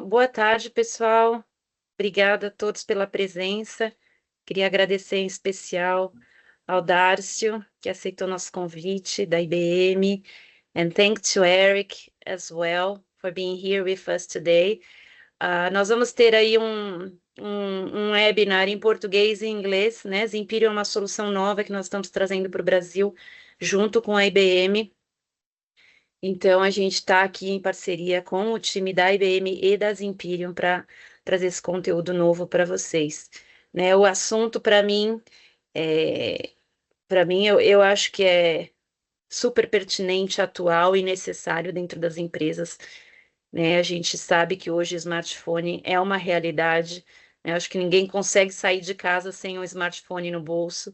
Boa tarde, pessoal. Obrigada a todos pela presença. Queria agradecer em especial ao Darcio, que aceitou nosso convite da IBM, and thank to Eric as well for being here with us today. Nós vamos ter aí um webinar em português e inglês, né? Zimperium é uma solução nova que nós estamos trazendo para o Brasil, junto com a IBM. Então, a gente está aqui em parceria com o time da IBM e da Zimperium para trazer esse conteúdo novo para vocês. Né, o assunto, para mim, eu acho que é super pertinente, atual e necessário dentro das empresas. Né? A gente sabe que hoje o smartphone é uma realidade. Né? Eu acho que ninguém consegue sair de casa sem um smartphone no bolso.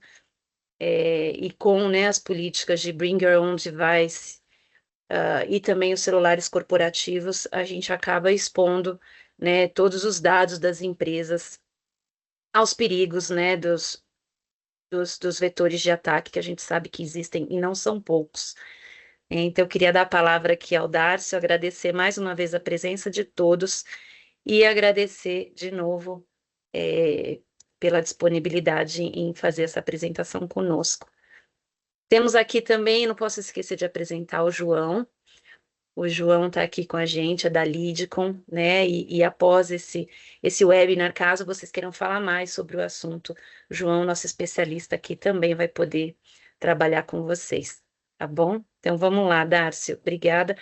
E com, né, as políticas de Bring Your Own Device, e também os celulares corporativos, a gente acaba expondo, né, todos os dados das empresas aos perigos, né, dos vetores de ataque que a gente sabe que existem e não são poucos. Então, eu queria dar a palavra aqui ao Darcio, agradecer mais uma vez a presença de todos e agradecer de novo pela disponibilidade em fazer essa apresentação conosco. Temos aqui também, não posso esquecer de apresentar o João. O João está aqui com a gente, é da Lidcom, né? E após esse webinar, caso vocês queiram falar mais sobre o assunto, o João, nosso especialista aqui, também vai poder trabalhar com vocês, tá bom? Então vamos lá, Darcy, obrigada.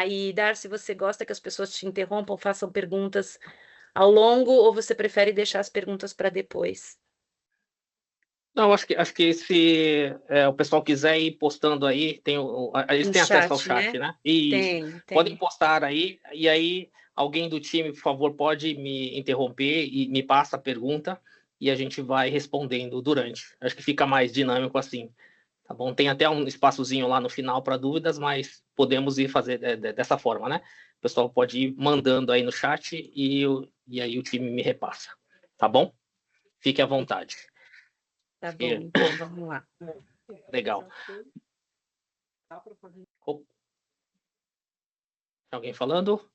E Darcy, você gosta que as pessoas te interrompam, façam perguntas ao longo, ou você prefere deixar as perguntas para depois? Não, acho que se o pessoal quiser ir postando aí, eles têm acesso ao chat, né? Isso. Tem. Podem postar aí, e aí alguém do time, por favor, pode me interromper e me passa a pergunta, e a gente vai respondendo durante. Acho que fica mais dinâmico assim, tá bom? Tem até um espaçozinho lá no final para dúvidas, mas podemos ir fazer dessa forma, né? O pessoal pode ir mandando aí no chat e aí o time me repassa, tá bom? Fique à vontade. Tá bom, então vamos lá. Legal. Tem alguém falando?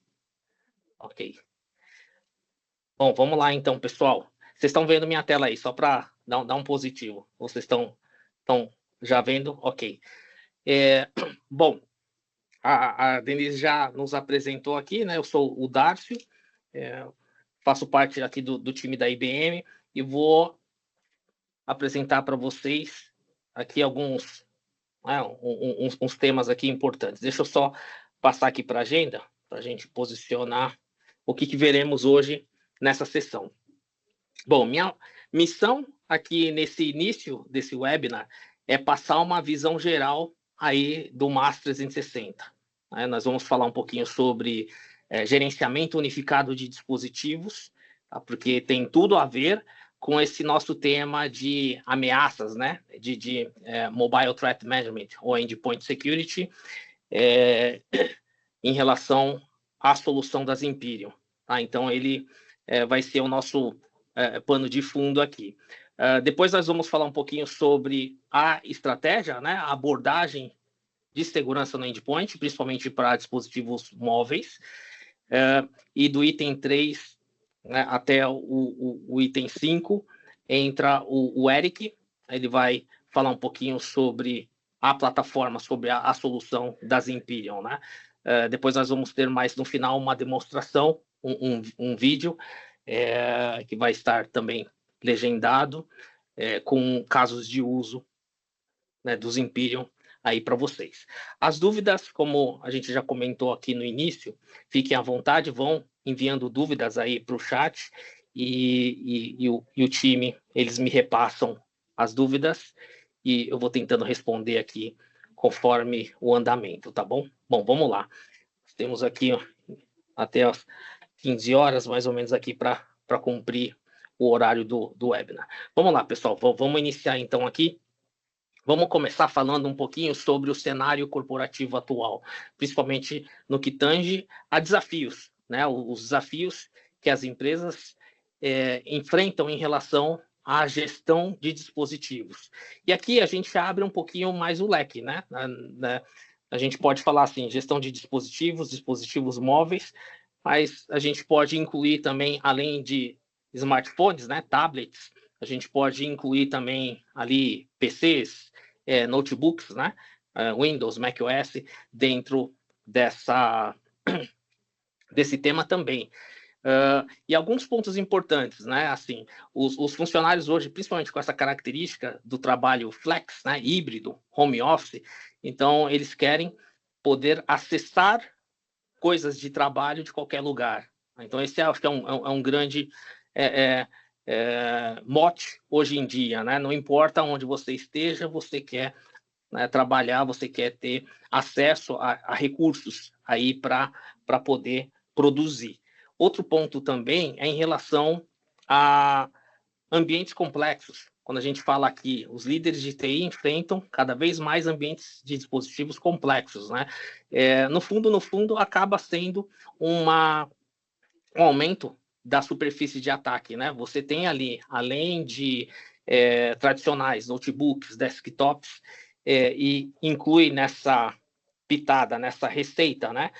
Ok. Bom, vamos lá então, pessoal. Vocês estão vendo minha tela aí, só para dar um positivo. Vocês estão já vendo? Ok. Bom, a Denise já nos apresentou aqui, né? Eu sou o Darcio, faço parte aqui do time da IBM e vou apresentar para vocês aqui alguns uns temas aqui importantes. Deixa eu só passar aqui para a agenda, para a gente posicionar o que veremos hoje nessa sessão. Bom, minha missão aqui nesse início desse webinar é passar uma visão geral aí do MAS 360. Nós vamos falar um pouquinho sobre gerenciamento unificado de dispositivos, tá? Porque tem tudo a ver com esse nosso tema de ameaças, né? de Mobile Threat Management, ou Endpoint Security, em relação à solução da Zimperium. Tá? Então, ele vai ser o nosso pano de fundo aqui. Depois nós vamos falar um pouquinho sobre a estratégia, né? A abordagem de segurança no endpoint, principalmente para dispositivos móveis, e do item 3, né, até o item 5, entra o Eric, ele vai falar um pouquinho sobre a plataforma, sobre a solução da Zimperium, né? Depois nós vamos ter mais no final uma demonstração, um vídeo, que vai estar também legendado, com casos de uso, né, do Zimperium aí para vocês. As dúvidas, como a gente já comentou aqui no início, fiquem à vontade, vão enviando dúvidas aí para o chat e o time, eles me repassam as dúvidas e eu vou tentando responder aqui conforme o andamento, tá bom? Bom, vamos lá. Temos aqui até as 15 horas, mais ou menos, aqui para cumprir o horário do webinar. Vamos lá, pessoal, vamos iniciar então aqui. Vamos começar falando um pouquinho sobre o cenário corporativo atual, principalmente no que tange a desafios, né? Os desafios que as empresas enfrentam em relação à gestão de dispositivos. E aqui a gente abre um pouquinho mais o leque, né? A gente pode falar assim, gestão de dispositivos móveis, mas a gente pode incluir também, além de smartphones, né, tablets, a gente pode incluir também ali PCs, notebooks, né, Windows, macOS, dentro desse tema também. E alguns pontos importantes, né? Assim, os funcionários hoje, principalmente com essa característica do trabalho flex, né? Híbrido, home office, então eles querem poder acessar coisas de trabalho de qualquer lugar. Então esse acho que é um grande mote hoje em dia, né? Não importa onde você esteja, você quer, né, trabalhar, você quer ter acesso a recursos aí para poder produzir. Outro ponto também é em relação a ambientes complexos. Quando a gente fala aqui, os líderes de TI enfrentam cada vez mais ambientes de dispositivos complexos, né? No fundo, acaba sendo um aumento da superfície de ataque, né? Você tem ali, além de tradicionais notebooks, desktops, e inclui nessa pitada, nessa receita, né?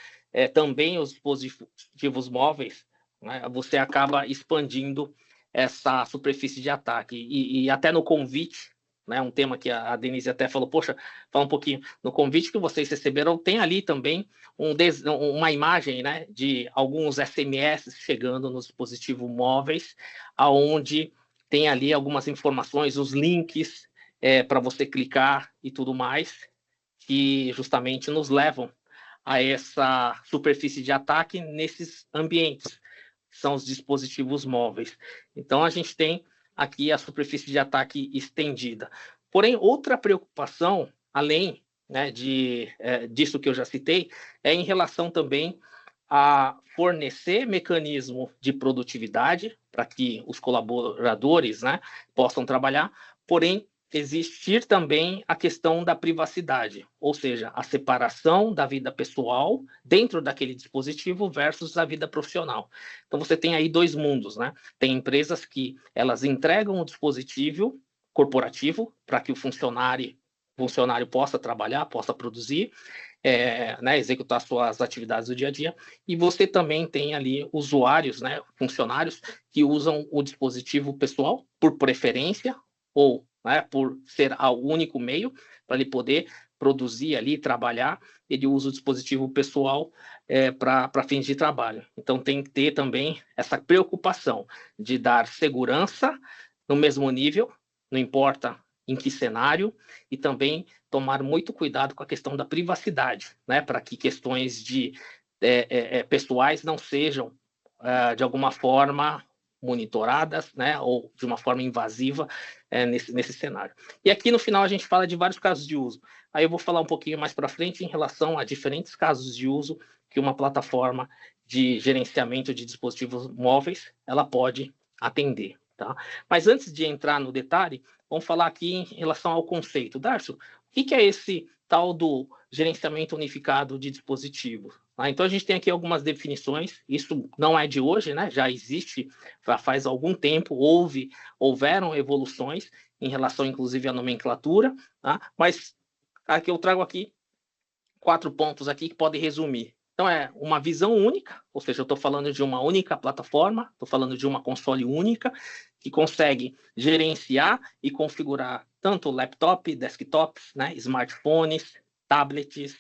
Também os dispositivos móveis, né? Você acaba expandindo essa superfície de ataque. E até no convite, né? Um tema que a Denise até falou, poxa, fala um pouquinho. No convite que vocês receberam, tem ali também uma imagem, né? De alguns SMS chegando nos dispositivos móveis, aonde tem ali algumas informações, os links para você clicar e tudo mais, que justamente nos levam a essa superfície de ataque nesses ambientes, que são os dispositivos móveis. Então, a gente tem aqui a superfície de ataque estendida. Porém, outra preocupação, além, né, disso que eu já citei, é em relação também a fornecer mecanismo de produtividade para que os colaboradores, né, possam trabalhar, porém existir também a questão da privacidade, ou seja, a separação da vida pessoal dentro daquele dispositivo versus a vida profissional. Então você tem aí dois mundos, né? Tem empresas que elas entregam o dispositivo corporativo para que o funcionário possa trabalhar, possa produzir, né, executar suas atividades do dia a dia, e você também tem ali usuários, né, funcionários que usam o dispositivo pessoal por preferência ou, né, por ser o único meio para ele poder produzir ali, trabalhar, ele usa o dispositivo pessoal para fins de trabalho. Então tem que ter também essa preocupação de dar segurança no mesmo nível, não importa em que cenário, e também tomar muito cuidado com a questão da privacidade, né, para que questões pessoais não sejam, de alguma forma, monitoradas, né, ou de uma forma invasiva nesse cenário. E aqui no final a gente fala de vários casos de uso. Aí eu vou falar um pouquinho mais para frente em relação a diferentes casos de uso que uma plataforma de gerenciamento de dispositivos móveis ela pode atender. Tá? Mas antes de entrar no detalhe, vamos falar aqui em relação ao conceito. Darcio, o que é esse tal do gerenciamento unificado de dispositivos? Então, a gente tem aqui algumas definições, isso não é de hoje, né? Já existe, já faz algum tempo, houveram evoluções em relação, inclusive, à nomenclatura, tá? Mas aqui eu trago aqui 4 pontos aqui que podem resumir. Então, é uma visão única, ou seja, eu estou falando de uma única plataforma, estou falando de uma console única, que consegue gerenciar e configurar tanto laptop, desktops, né, smartphones, tablets,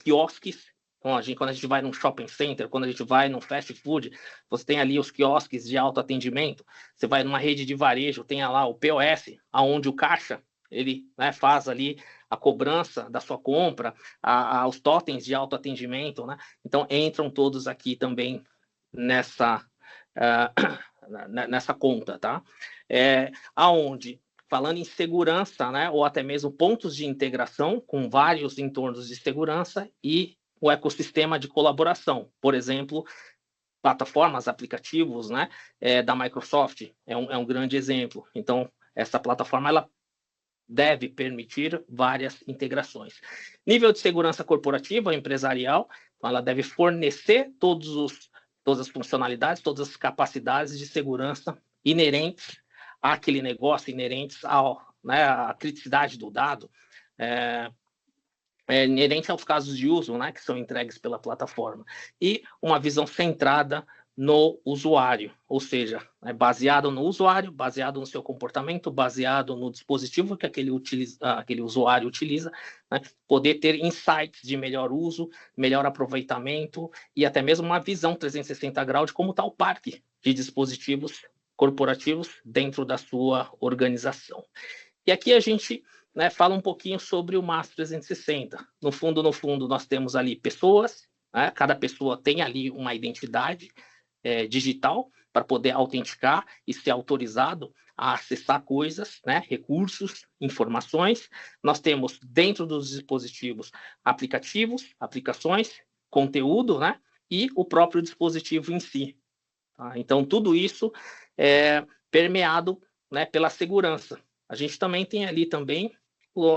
quiosques. Então, quando a gente vai num shopping center, quando a gente vai num fast food, você tem ali os quiosques de autoatendimento. Você vai numa rede de varejo, tem lá o POS, aonde o caixa ele, né, faz ali a cobrança da sua compra, aos totens de autoatendimento, né? Então entram todos aqui também nessa nessa conta, tá? Aonde, falando em segurança, né, ou até mesmo pontos de integração com vários entornos de segurança e o ecossistema de colaboração, por exemplo, plataformas, aplicativos, né, da Microsoft é um grande exemplo. Então, essa plataforma ela deve permitir várias integrações. Nível de segurança corporativa, empresarial, então ela deve fornecer todas as funcionalidades, todas as capacidades de segurança inerentes àquele negócio, inerentes né, à criticidade do dado, inerente aos casos de uso, né, que são entregues pela plataforma, e uma visão centrada no usuário, ou seja, baseado no usuário, baseado no seu comportamento, baseado no dispositivo que aquele usuário utiliza, né, poder ter insights de melhor uso, melhor aproveitamento e até mesmo uma visão 360 graus de como está o parque de dispositivos corporativos dentro da sua organização. E aqui a gente, né, fala um pouquinho sobre o MAS 360. No fundo, nós temos ali pessoas, né, cada pessoa tem ali uma identidade digital para poder autenticar e ser autorizado a acessar coisas, né, recursos, informações. Nós temos dentro dos dispositivos aplicativos, aplicações, conteúdo, né, e o próprio dispositivo em si. Tá? Então, tudo isso é permeado, né, pela segurança. A gente também tem ali também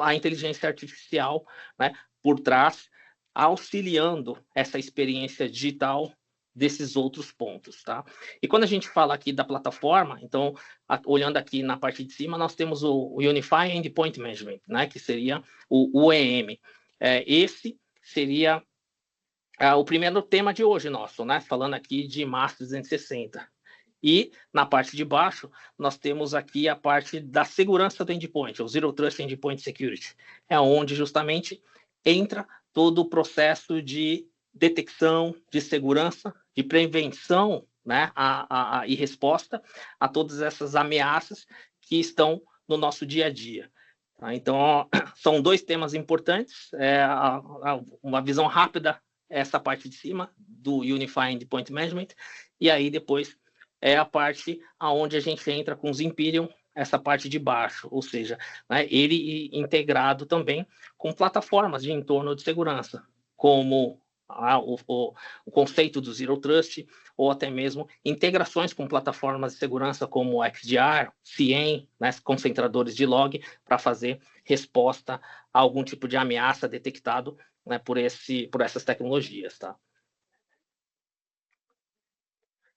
a inteligência artificial, né, por trás, auxiliando essa experiência digital desses outros pontos, tá? E quando a gente fala aqui da plataforma, então, olhando aqui na parte de cima, nós temos o Unified Endpoint Management, né, que seria o UEM. Esse seria o primeiro tema de hoje nosso, né, falando aqui de MAS 360. E na parte de baixo, nós temos aqui a parte da segurança do endpoint, o Zero Trust Endpoint Security. É onde justamente entra todo o processo de detecção, de segurança, de prevenção, né, e resposta a todas essas ameaças que estão no nosso dia a dia. Tá? Então, são dois temas importantes, uma visão rápida, essa parte de cima, do Unified Endpoint Management, e aí depois é a parte aonde a gente entra com os Imperium, essa parte de baixo, ou seja, né, ele integrado também com plataformas de entorno de segurança, como o conceito do Zero Trust, ou até mesmo integrações com plataformas de segurança como o XDR, CIEM, né, concentradores de log, para fazer resposta a algum tipo de ameaça detectado, né, por essas tecnologias. Tá?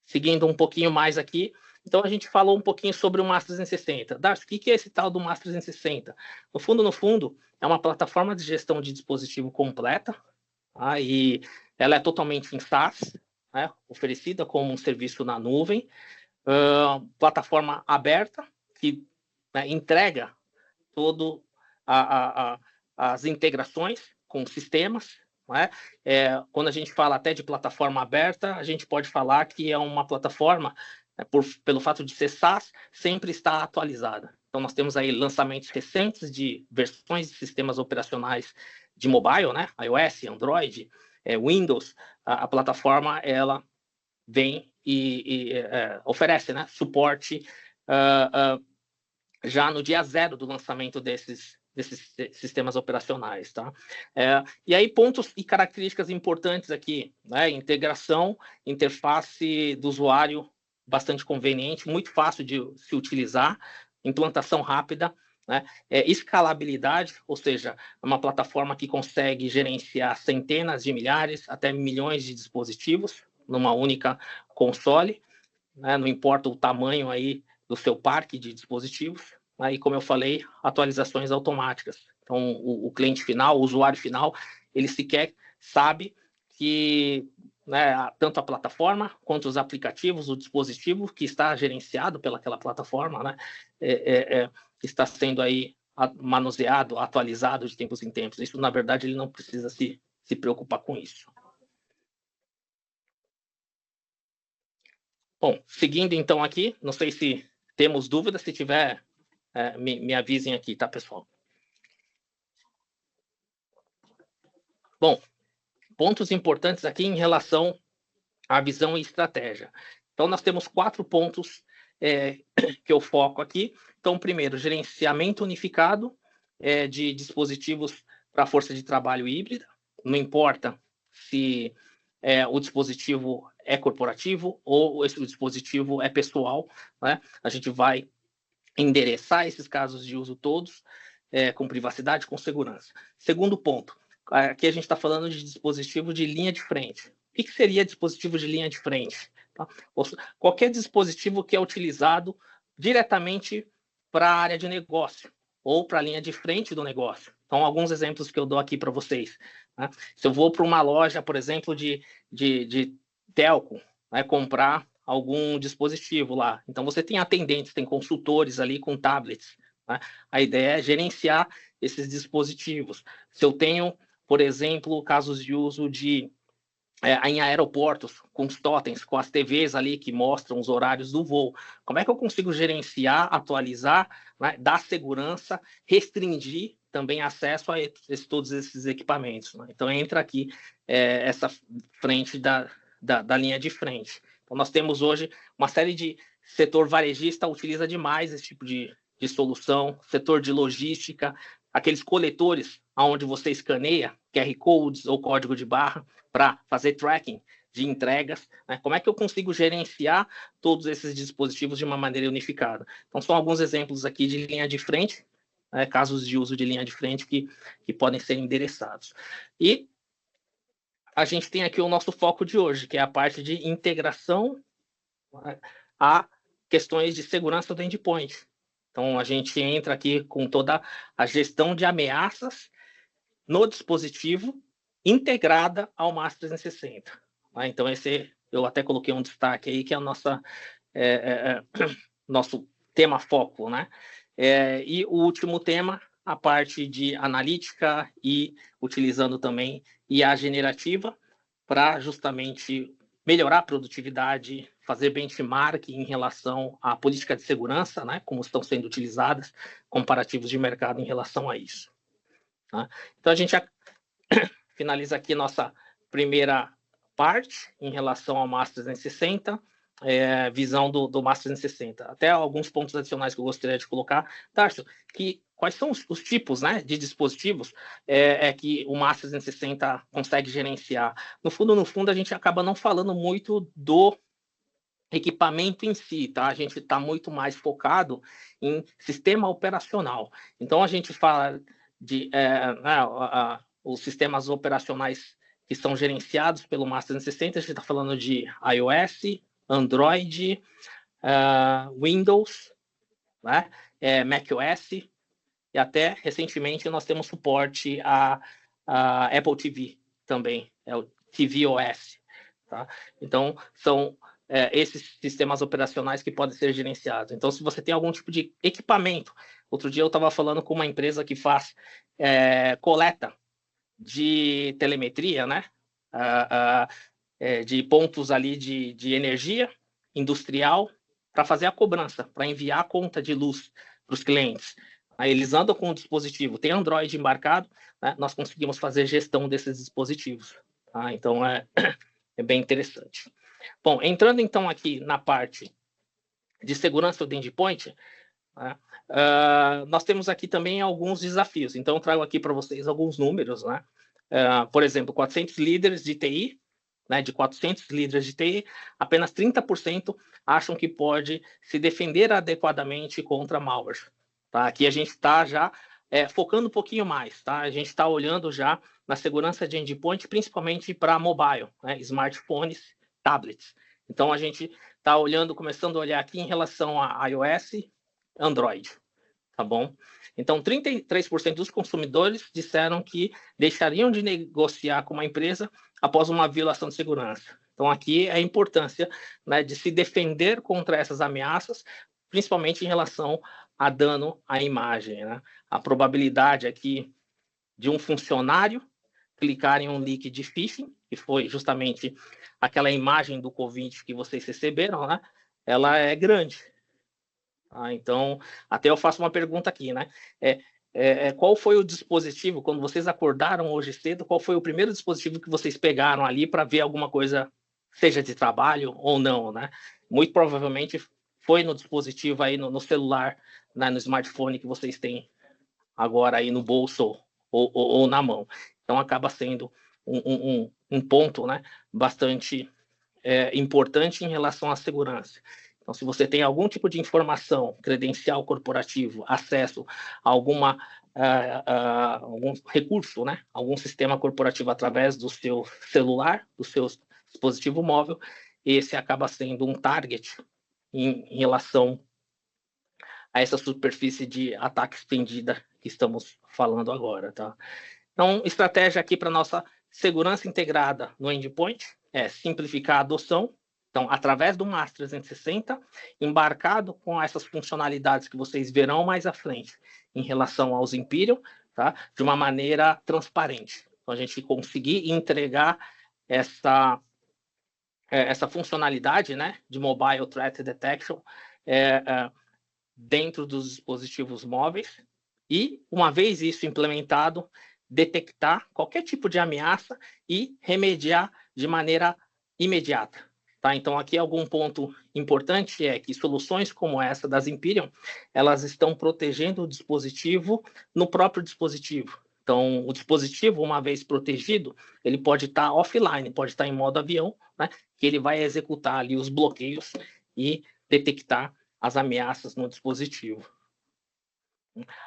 Seguindo um pouquinho mais aqui, então a gente falou um pouquinho sobre o MAS 360. Darcy, o que é esse tal do MAS 360? No fundo, é uma plataforma de gestão de dispositivo completa, tá? E ela é totalmente em SaaS, né? Oferecida como um serviço na nuvem, plataforma aberta, que, né, entrega todo as integrações com sistemas, né? Quando a gente fala até de plataforma aberta, a gente pode falar que é uma plataforma, né, pelo fato de ser SaaS, sempre está atualizada. Então, nós temos aí lançamentos recentes de versões de sistemas operacionais de mobile, né? iOS, Android, Windows. A plataforma, ela vem e oferece, né, suporte já no dia zero do lançamento desses sistemas operacionais, tá? E aí, pontos e características importantes aqui, né? Integração, interface do usuário bastante conveniente, muito fácil de se utilizar, implantação rápida, né? Escalabilidade, ou seja, é uma plataforma que consegue gerenciar centenas de milhares, até milhões de dispositivos numa única console, né? Não importa o tamanho aí do seu parque de dispositivos. Aí, como eu falei, atualizações automáticas. Então, o cliente final, o usuário final, ele sequer sabe que, né, tanto a plataforma quanto os aplicativos, o dispositivo que está gerenciado pelaquela plataforma, né, está sendo aí manuseado, atualizado de tempos em tempos. Isso, na verdade, ele não precisa se preocupar com isso. Bom, seguindo então aqui, não sei se temos dúvidas, se tiver, me avisem aqui, tá, pessoal? Bom, pontos importantes aqui em relação à visão e estratégia. Então, nós temos 4 pontos que eu foco aqui. Então, primeiro, gerenciamento unificado de dispositivos para a força de trabalho híbrida. Não importa se o dispositivo é corporativo ou o dispositivo é pessoal, né? A gente vai endereçar esses casos de uso todos com privacidade, com segurança. Segundo ponto, aqui a gente está falando de dispositivo de linha de frente. O que seria dispositivo de linha de frente? Tá? Qualquer dispositivo que é utilizado diretamente para a área de negócio ou para a linha de frente do negócio. Então, alguns exemplos que eu dou aqui para vocês, né? Se eu vou para uma loja, por exemplo, de telco, né, comprar algum dispositivo lá. Então, você tem atendentes, tem consultores ali com tablets, né? A ideia é gerenciar esses dispositivos. Se eu tenho, por exemplo, casos de uso em aeroportos, com os totens, com as TVs ali que mostram os horários do voo. Como é que eu consigo gerenciar, atualizar, né, dar segurança, restringir também acesso a todos esses equipamentos, né? Então, entra aqui essa frente da linha de frente. Então, nós temos hoje uma série de setor varejista utiliza demais esse tipo de solução, setor de logística, aqueles coletores onde você escaneia QR Codes ou código de barra para fazer tracking de entregas, né? Como é que eu consigo gerenciar todos esses dispositivos de uma maneira unificada? Então, são alguns exemplos aqui de linha de frente, né? Casos de uso de linha de frente que podem ser endereçados. E a gente tem aqui o nosso foco de hoje, que é a parte de integração, né, a questões de segurança do endpoint. Então, a gente entra aqui com toda a gestão de ameaças no dispositivo integrada ao Master 360. Então, esse eu até coloquei um destaque aí, que é o nosso tema foco, né? E o último tema, a parte de analítica e utilizando também IA generativa para justamente melhorar a produtividade, fazer benchmark em relação à política de segurança, né? Como estão sendo utilizadas, comparativos de mercado em relação a isso. Tá? Então, a gente finaliza aqui nossa primeira parte em relação ao Master 360, visão do Master 360. Até alguns pontos adicionais que eu gostaria de colocar. Tarso, quais são os tipos, né, de dispositivos que o Master 360 consegue gerenciar? No fundo, a gente acaba não falando muito do equipamento em si, tá? A gente está muito mais focado em sistema operacional. Então, a gente fala de os sistemas operacionais que são gerenciados pelo Master 360, a gente está falando de iOS, Android, Windows, né? macOS, e até recentemente nós temos suporte a Apple TV também, é o tvOS. Tá? Então, são esses sistemas operacionais que podem ser gerenciados. Então, se você tem algum tipo de equipamento, outro dia eu estava falando com uma empresa que faz coleta de telemetria, né? De pontos ali de energia industrial para fazer a cobrança, para enviar a conta de luz para os clientes. Aí eles andam com o dispositivo, tem Android embarcado, né? Nós conseguimos fazer gestão desses dispositivos. Tá? Então, é bem interessante. Bom, entrando então aqui na parte de segurança do endpoint, né? Nós temos aqui também alguns desafios. Então, eu trago aqui para vocês alguns números, né? Por exemplo, 400 líderes de TI, né, de 400 líderes de TI, apenas 30% acham que pode se defender adequadamente contra malware. Tá? Aqui a gente está já focando um pouquinho mais. Tá? A gente está olhando já na segurança de endpoint, principalmente para mobile, né, smartphones, tablets. Então, a gente está olhando, começando a olhar aqui em relação a iOS, Android. Tá bom? Então, 33% dos consumidores disseram que deixariam de negociar com uma empresa após uma violação de segurança. Então, aqui é a importância, né, de se defender contra essas ameaças, principalmente em relação a dano à imagem, né? A probabilidade aqui de um funcionário clicar em um link de phishing, que foi justamente aquela imagem do Covid que vocês receberam, né? Ela é grande. Então, até eu faço uma pergunta aqui, né? Qual foi o dispositivo, quando vocês acordaram hoje cedo, qual foi o primeiro dispositivo que vocês pegaram ali para ver alguma coisa, seja de trabalho ou não, né? Muito provavelmente foi no dispositivo aí, no celular, né, no smartphone que vocês têm agora aí no bolso ou na mão. Então, acaba sendo um ponto, né, bastante importante em relação à segurança. Então, se você tem algum tipo de informação, credencial corporativo, acesso a algum recurso, né, algum sistema corporativo através do seu celular, do seu dispositivo móvel, esse acaba sendo um target em relação a essa superfície de ataque estendida que estamos falando agora, tá? Então, estratégia aqui para nossa segurança integrada no endpoint é simplificar a adoção. Então, através do MAS 360, embarcado com essas funcionalidades que vocês verão mais à frente em relação aos Imperium, tá? De uma maneira transparente. Então, a gente conseguir entregar essa funcionalidade, né, de Mobile Threat Detection dentro dos dispositivos móveis e, uma vez isso implementado, detectar qualquer tipo de ameaça e remediar de maneira imediata. Tá? Então, aqui algum ponto importante é que soluções como essa das Imperium, elas estão protegendo o dispositivo no próprio dispositivo. Então, o dispositivo, uma vez protegido, ele pode estar offline, pode estar em modo avião, né, que ele vai executar ali os bloqueios e detectar as ameaças no dispositivo.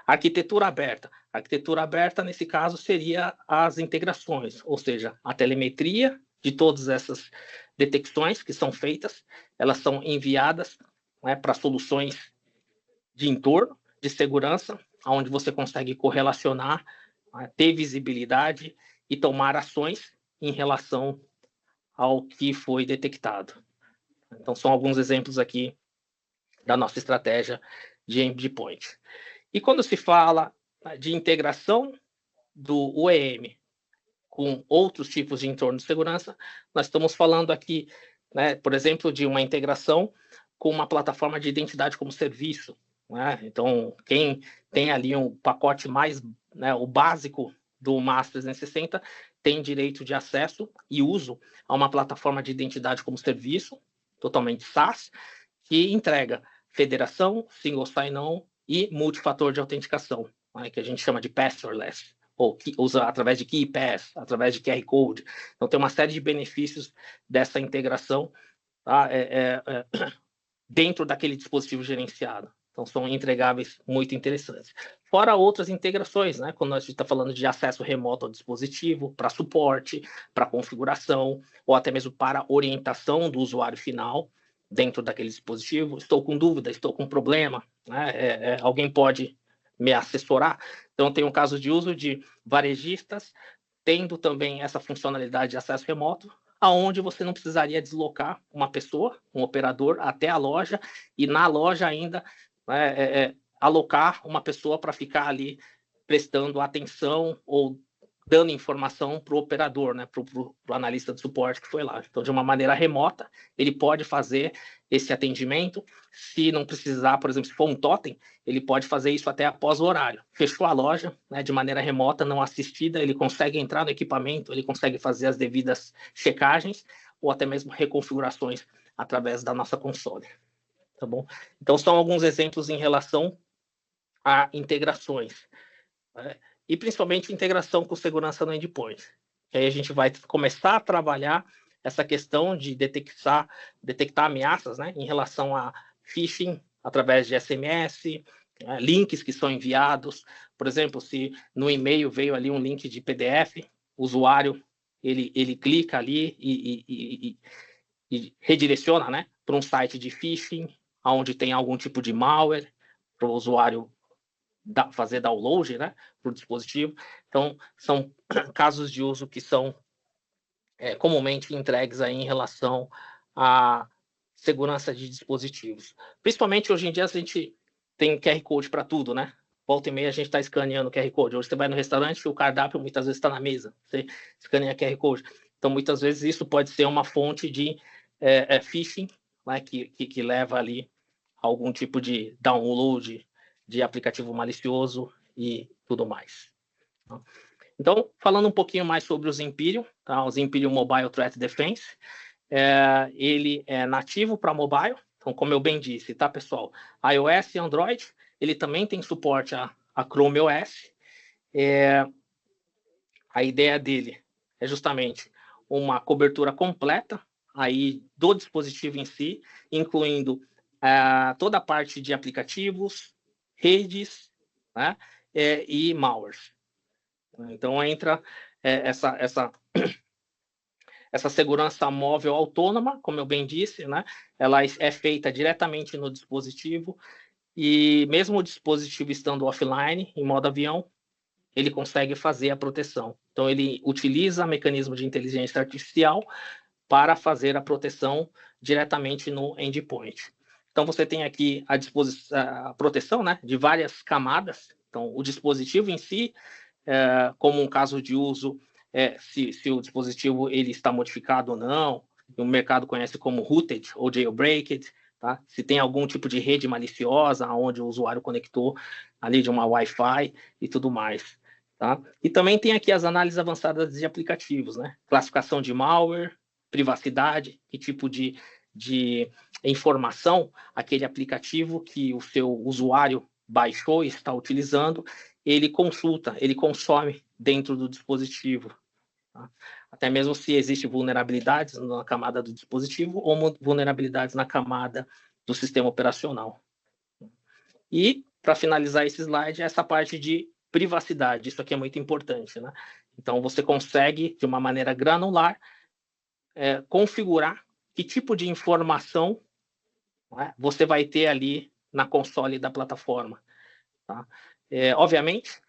Arquitetura aberta. Arquitetura aberta, nesse caso, seria as integrações, ou seja, a telemetria de todas essas detecções que são feitas, elas são enviadas, né, para soluções de entorno, de segurança, onde você consegue correlacionar, ter visibilidade e tomar ações em relação ao que foi detectado. Então, são alguns exemplos aqui da nossa estratégia de endpoint. E quando se fala de integração do UEM com outros tipos de entorno de segurança, nós estamos falando aqui, né, por exemplo, de uma integração com uma plataforma de identidade como serviço. Né? Então, quem tem ali um pacote mais, né, o básico do MAS 360, tem direito de acesso e uso a uma plataforma de identidade como serviço, totalmente SaaS, que entrega federação, single sign-on e multifator de autenticação, né, que a gente chama de passwordless, ou que usa através de KeyPass, através de QR Code. Então, tem uma série de benefícios dessa integração, tá, dentro daquele dispositivo gerenciado. Então, são entregáveis muito interessantes. Fora outras integrações, né? Quando a gente está falando de acesso remoto ao dispositivo, para suporte, para configuração, ou até mesmo para orientação do usuário final dentro daquele dispositivo. Estou com dúvida, estou com problema, né? Alguém pode me assessorar? Então, tem um caso de uso de varejistas tendo também essa funcionalidade de acesso remoto, aonde você não precisaria deslocar uma pessoa, um operador, até a loja, e na loja ainda alocar uma pessoa para ficar ali prestando atenção ou dando informação para o operador, né, para o analista de suporte que foi lá. Então, de uma maneira remota, ele pode fazer esse atendimento. Se não precisar, por exemplo, se for um totem, ele pode fazer isso até após o horário. Fechou a loja, né, de maneira remota, não assistida, ele consegue entrar no equipamento, ele consegue fazer as devidas checagens ou até mesmo reconfigurações através da nossa console. Tá bom? Então, são alguns exemplos em relação a integrações, né? E principalmente integração com segurança no endpoint. Aí a gente vai começar a trabalhar essa questão de detectar ameaças, né, em relação a phishing através de SMS, links que são enviados. Por exemplo, se no e-mail veio ali um link de PDF, o usuário ele clica ali e redireciona, né, para um site de phishing, onde tem algum tipo de malware, para o usuário fazer download, né, para o dispositivo. Então, são casos de uso que são comumente entregues aí em relação à segurança de dispositivos. Principalmente hoje em dia a gente tem QR Code para tudo, né? Volta e meia a gente está escaneando o QR Code. Hoje você vai no restaurante, o cardápio muitas vezes está na mesa, você escaneia QR Code. Então, muitas vezes isso pode ser uma fonte de phishing, né, que leva ali algum tipo de download de aplicativo malicioso e tudo mais. Então, falando um pouquinho mais sobre os Imperium, tá? Os Imperium Mobile Threat Defense, ele é nativo para mobile, então, como eu bem disse, tá, pessoal? iOS e Android, ele também tem suporte a Chrome OS. A ideia dele é justamente uma cobertura completa aí do dispositivo em si, incluindo toda a parte de aplicativos, redes, né, e malwares. Então, entra essa segurança móvel autônoma, como eu bem disse, né? Ela é feita diretamente no dispositivo e mesmo o dispositivo estando offline, em modo avião, ele consegue fazer a proteção. Então, ele utiliza mecanismo de inteligência artificial para fazer a proteção diretamente no endpoint. Então, você tem aqui a proteção, né, de várias camadas. Então, o dispositivo em si, como um caso de uso, se o dispositivo ele está modificado ou não, o mercado conhece como rooted ou jailbreaked, tá? Se tem algum tipo de rede maliciosa onde o usuário conectou ali de uma Wi-Fi e tudo mais. Tá? E também tem aqui as análises avançadas de aplicativos, né? Classificação de malware, privacidade, que tipo de informação aquele aplicativo que o seu usuário baixou e está utilizando, ele consulta, ele consome dentro do dispositivo. Tá? Até mesmo se existe vulnerabilidades na camada do dispositivo ou vulnerabilidades na camada do sistema operacional. E, para finalizar esse slide, essa parte de privacidade. Isso aqui é muito importante, né? Então, você consegue, de uma maneira granular, configurar que tipo de informação, né, você vai ter ali na console da plataforma. Tá? Obviamente,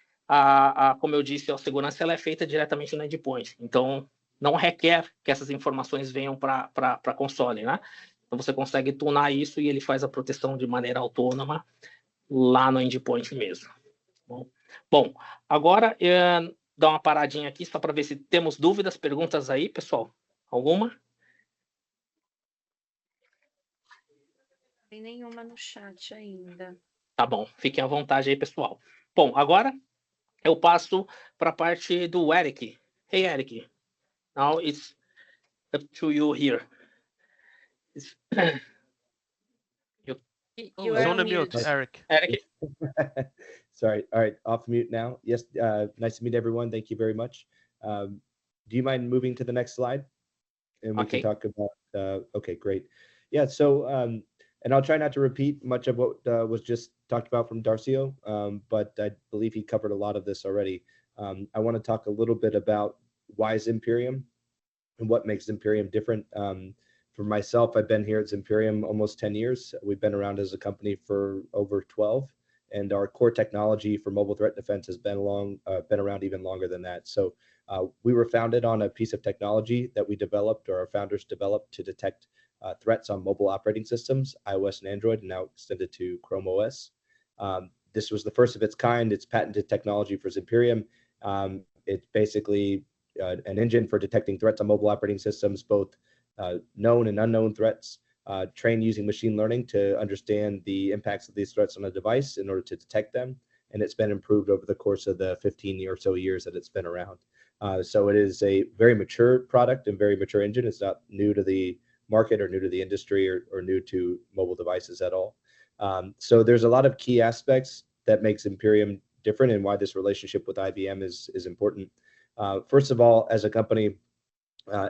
como eu disse, a segurança ela é feita diretamente no endpoint. Então, não requer que essas informações venham para a console. Né? Então, você consegue tunar isso e ele faz a proteção de maneira autônoma lá no endpoint mesmo. Bom, agora dar uma paradinha aqui só para ver se temos dúvidas, perguntas aí, pessoal. Alguma? Não tem nenhuma no chat ainda. Tá bom, fiquem à vontade aí, pessoal. Bom, agora eu passo para a parte do Eric. Hey, Eric. Now it's up to you here. You are on mute, Eric. Eric. Sorry. All right, off mute now. Yes, nice to meet everyone. Thank you very much. Do you mind moving to the next slide? And we can talk about, okay, great. Yeah, so, and I'll try not to repeat much of what was just talked about from Darcio, but I believe he covered a lot of this already. I want to talk a little bit about why Zimperium and what makes Zimperium different. For myself, I've been here at Zimperium almost 10 years. We've been around as a company for over 12, and our core technology for mobile threat defense has been around even longer than that. So we were founded on a piece of technology that we developed, or our founders developed, to detect threats on mobile operating systems, iOS and Android, and now extended to Chrome OS. This was the first of its kind. It's patented technology for Zimperium. It's basically an engine for detecting threats on mobile operating systems, both known and unknown threats, trained using machine learning to understand the impacts of these threats on a device in order to detect them. And it's been improved over the course of the 15 or so years that it's been around. So it is a very mature product and very mature engine. It's not new to the market or new to the industry or new to mobile devices at all. So there's a lot of key aspects that makes Zimperium different and why this relationship with IBM is important. First of all, as a company,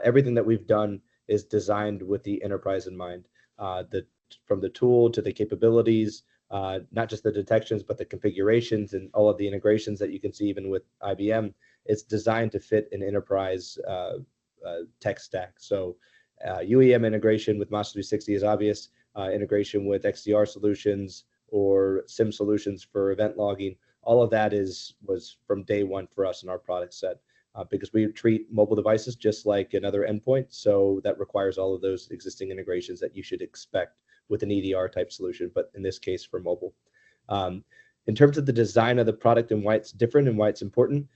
everything that we've done is designed with the enterprise in mind. From the tool to the capabilities, not just the detections, but the configurations and all of the integrations that you can see even with IBM, it's designed to fit an enterprise tech stack. So UEM integration with Master 360 is obvious. Integration with XDR solutions or SIM solutions for event logging, all of that was from day one for us in our product set. Because we treat mobile devices just like another endpoint. So that requires all of those existing integrations that you should expect with an EDR type solution, but in this case for mobile. In terms of the design of the product and why it's different and why it's important,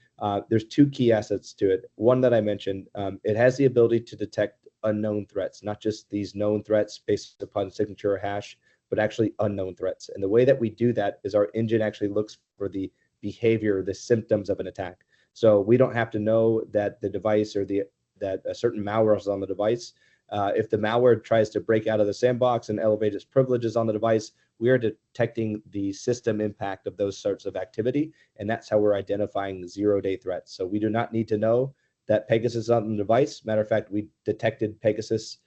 there's two key assets to it. One that I mentioned, it has the ability to detect unknown threats, not just these known threats based upon signature or hash, but actually unknown threats. And the way that we do that is our engine actually looks for the behavior, the symptoms of an attack. So we don't have to know that the device or that a certain malware is on the device. If the malware tries to break out of the sandbox and elevate its privileges on the device, we are detecting the system impact of those sorts of activity. And that's how we're identifying zero-day threats. So we do not need to know that Pegasus is on the device. Matter of fact, we detected Pegasus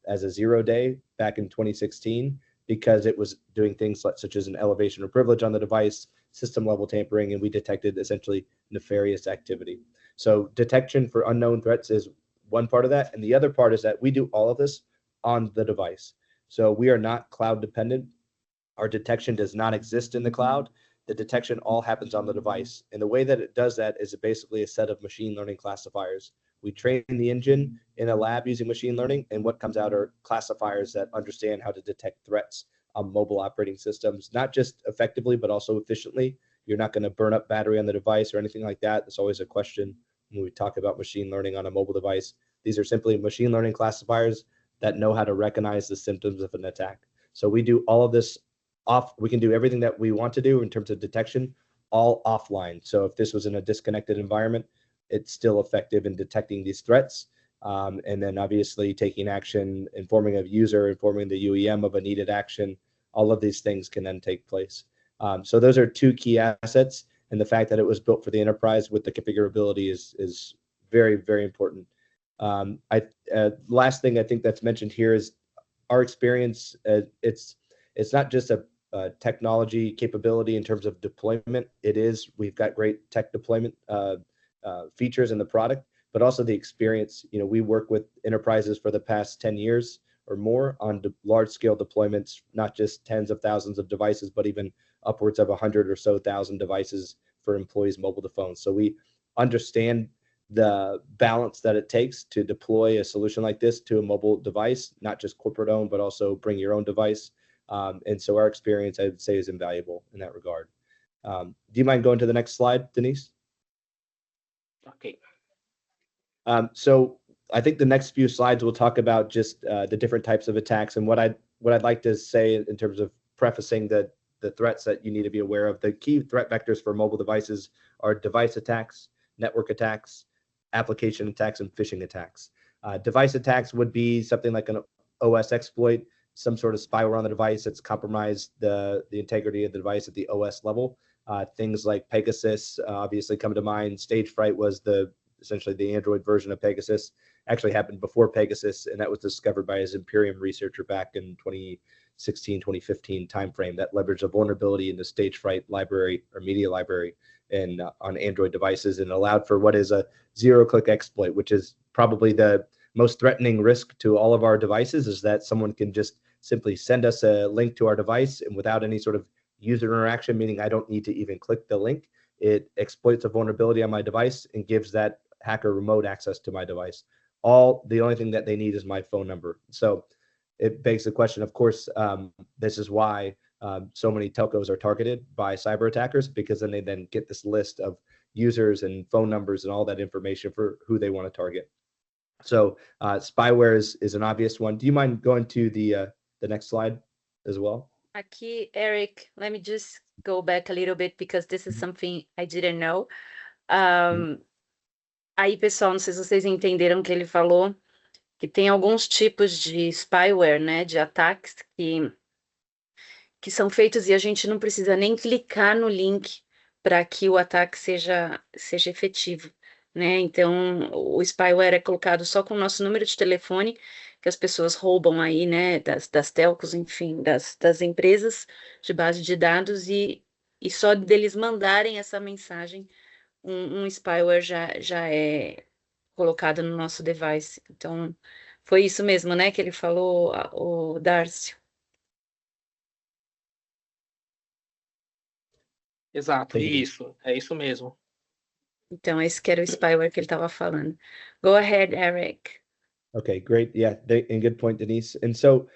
as a 0-day back in 2016 because it was doing things such as an elevation of privilege on the device, system level tampering, and we detected essentially nefarious activity. So detection for unknown threats is one part of that. And the other part is that we do all of this on the device. So we are not cloud dependent. Our detection does not exist in the cloud. The detection all happens on the device. And the way that it does that is basically a set of machine learning classifiers. We train the engine in a lab using machine learning, and what comes out are classifiers that understand how to detect threats on mobile operating systems, not just effectively, but also efficiently. You're not going to burn up battery on the device or anything like that. That's always a question when we talk about machine learning on a mobile device. These are simply machine learning classifiers that know how to recognize the symptoms of an attack. So we do all of this we can do everything that we want to do in terms of detection, all offline. So if this was in a disconnected environment, it's still effective in detecting these threats. And then obviously taking action, informing a user, informing the UEM of a needed action, all of these things can then take place. So those are two key assets. And the fact that it was built for the enterprise with the configurability is very, very important. Last thing I think that's mentioned here is our experience. It's not just a technology capability in terms of deployment. We've got great tech deployment features in the product, but also the experience. We work with enterprises for the past 10 years or more on large scale deployments, not just tens of thousands of devices, but even upwards of 100 or so thousand devices for employees' mobile phones. So we understand the balance that it takes to deploy a solution like this to a mobile device, not just corporate owned, but also bring your own device. And so our experience, I would say, is invaluable in that regard. Do you mind going to the next slide, Denise? Okay. So I think the next few slides will talk about just the different types of attacks. And what I'd like to say in terms of prefacing the threats that you need to be aware of, the key threat vectors for mobile devices are device attacks, network attacks, application attacks, and phishing attacks. Device attacks would be something like an OS exploit, some sort of spyware on the device that's compromised the integrity of the device at the OS level. Things like Pegasus obviously come to mind. Stagefright was essentially the Android version of Pegasus. Actually happened before Pegasus, and that was discovered by his Imperium researcher back in 2016, 2015 timeframe that leveraged a vulnerability in the Stagefright library or media library on Android devices, and allowed for what is a zero-click exploit, which is probably the most threatening risk to all of our devices, is that someone can just simply send us a link to our device, and without any sort of user interaction, meaning I don't need to even click the link, it exploits a vulnerability on my device and gives that hacker remote access to my device. The only thing that they need is my phone number. So it begs the question, of course, this is why so many telcos are targeted by cyber attackers, because then they get this list of users and phone numbers and all that information for who they want to target. So spyware is an obvious one. Do you mind going to the next slide as well? Aqui, Eric, let me just go back a little bit because this is something I didn't know. Aí, pessoal, não sei se vocês entenderam o que ele falou, que tem alguns tipos de spyware, né, de ataques que são feitos e a gente não precisa nem clicar no link para que o ataque seja efetivo, né? Então, o spyware é colocado só com o nosso número de telefone, que as pessoas roubam aí, né, das telcos, enfim, das empresas de base de dados, e só deles mandarem essa mensagem, um spyware já é colocado no nosso device. Então, foi isso mesmo, né, que ele falou, o Darcio. Exato, isso, é isso mesmo. Então, esse que era o spyware que ele estava falando. Go ahead, Eric. Okay, great. Yeah, and good point, Denise. And so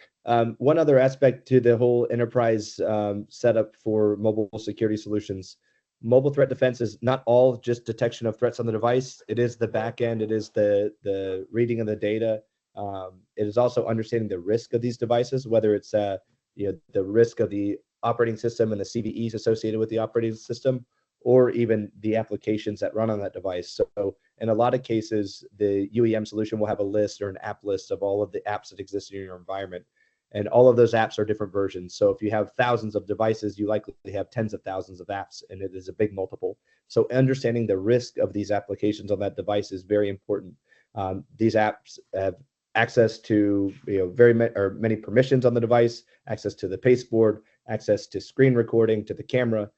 one other aspect to the whole enterprise setup for mobile security solutions, mobile threat defense is not all just detection of threats on the device. It is the back end. It is the reading of the data. It is also understanding the risk of these devices, whether it's the risk of the operating system and the CVEs associated with the operating system, or even the applications that run on that device. So in a lot of cases, the UEM solution will have a list or an app list of all of the apps that exist in your environment. And all of those apps are different versions. So if you have thousands of devices, you likely have tens of thousands of apps, and it is a big multiple. So understanding the risk of these applications on that device is very important. These apps have access to many permissions on the device, access to the pasteboard, access to screen recording, to the camera,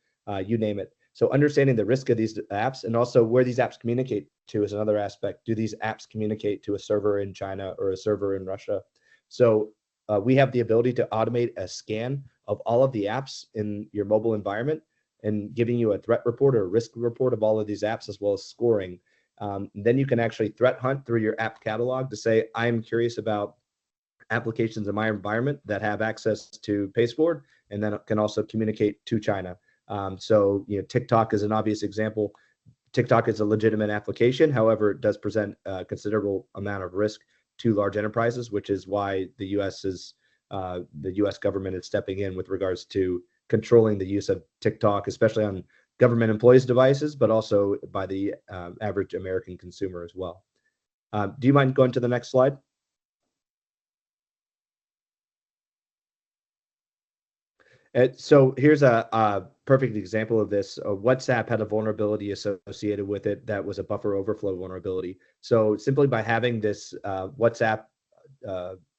you name it. So understanding the risk of these apps and also where these apps communicate to is another aspect. Do these apps communicate to a server in China or a server in Russia? So we have the ability to automate a scan of all of the apps in your mobile environment and giving you a threat report or a risk report of all of these apps, as well as scoring. Then you can actually threat hunt through your app catalog to say, I'm curious about applications in my environment that have access to pasteboard, and then it can also communicate to China. So, TikTok is an obvious example. TikTok is a legitimate application. However, it does present a considerable amount of risk to large enterprises, which is why the U.S. government is stepping in with regards to controlling the use of TikTok, especially on government employees' devices, but also by the average American consumer as well. Do you mind going to the next slide? So here's a perfect example of this. WhatsApp had a vulnerability associated with it that was a buffer overflow vulnerability. So simply by having this WhatsApp